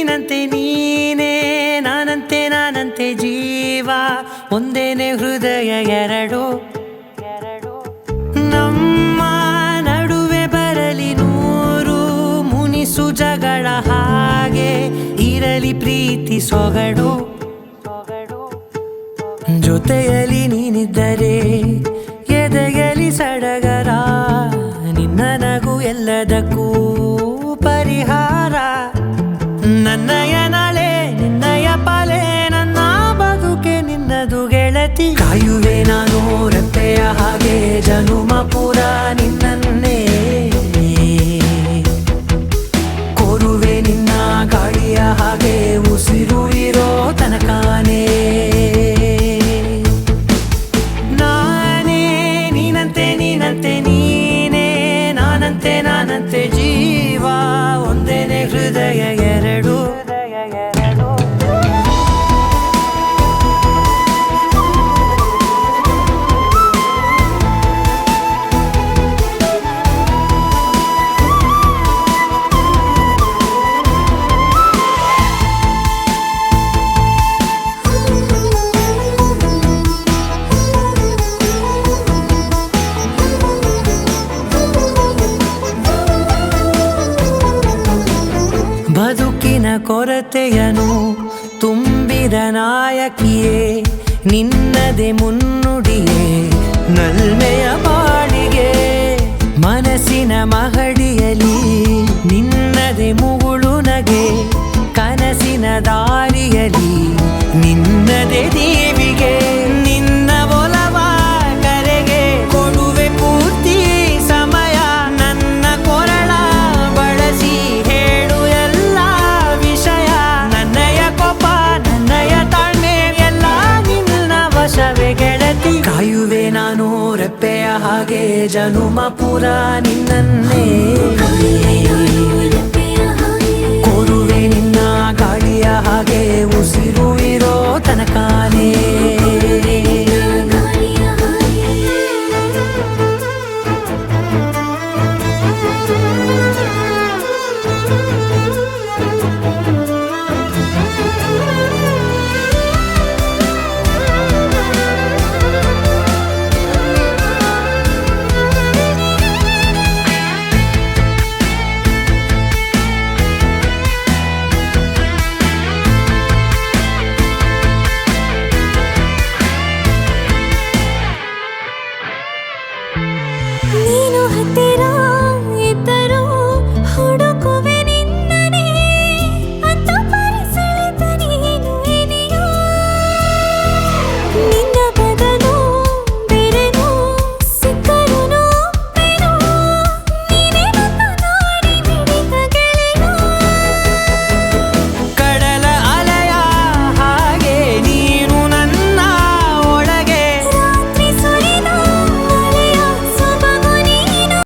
ನೀನಂತೆ ನೀನೇ ನಾನಂತೆ ನಾನಂತೆ ಜೀವ ಒಂದೇನೆ ಹೃದಯ ಎರಡು ನಮ್ಮ ನಡುವೆ ಬರಲಿ ನೂರು ಮುನಿಸು ಜಗಳ ಹಾಗೆ ಇರಲಿ ಪ್ರೀತಿ ಸೊಗಡು ಜೊತೆಯಲ್ಲಿ ನೀನಿದ್ದರೆ ಎದೆಯಲಿ ಸಡಗರ ನಿನ್ನ ನಗು ಎಲ್ಲದಕ್ಕೂ ಪರಿಹಾರ ನನ್ನಯ ನಾಳೆ ನಿನ್ನಯ ಪಾಲೆ ನನ್ನ ಬದುಕೆ ನಿನ್ನದು ಗೆಳತಿ ಕಾಯುವೆ ನಾನು ರೆಪ್ಪೆಯ ಹಾಗೆ ಜನುಮ ಪುರ ನಿನ್ನನ್ನೇ ಕೋರುವೆ ನಿನ್ನ ಗಾಳಿಯ ಹಾಗೆ ಉಸಿರು ಇರೋ ತನಕಾನೇ ನೀನಂತೆ ನೀನೇ ನಾನಂತೆ ನಾನಂತೆ ಜೀವ ಒಂದೇನೆ ಹೃದಯ ಎರಡು ಬದುಕಿನ ಕೊರತೆಯನು ತುಂಬಿದ ನಾಯಕಿಯೇ ನಿನ್ನದೆ ಮುನ್ನುಡಿಯೇ ನಲ್ಮೆಯ ಬಾಳಿಗೆ ಮನಸ್ಸಿನ ಮಹಡಿಯಲಿ ನಿನ್ನದೆ ಮುಗುಳು ನಗೆ ಕನಸಿನ ದಾರಿಯಲಿ ನಿನ್ನದೆ ದೇವಿಗೆ ನಿನ್ನ ಒಲವ ಕರೆಗೆ ಕೊಡುವೆ ಪೂರ್ತಿ ಸಮಯ ನನ್ನ ಕೊರಳ ಬಳಸಿ ಹೇಳು ಎಲ್ಲ ವಿಷಯ ನನ್ನಯ ಕೋಪ ನನ್ನಯ ತಾಳ್ಮೆ ಎಲ್ಲ ನಿನ್ನ ವಶವೇ ಗೆಳತಿ ಕಾಯುವೆ ನಾನು ರೆಪ್ಪೆಯ ಹಾಗೆ ಜನುಮ ಪುರ ನಿನ್ನನ್ನೇ ಕೋರುವೆ ನಿನ್ನ ಗಾಳಿಯ ಹಾಗೆ ಉಸಿರು ಇರೋ ತನಕಾನೇ ನೀನು ಹತ್ತಿರ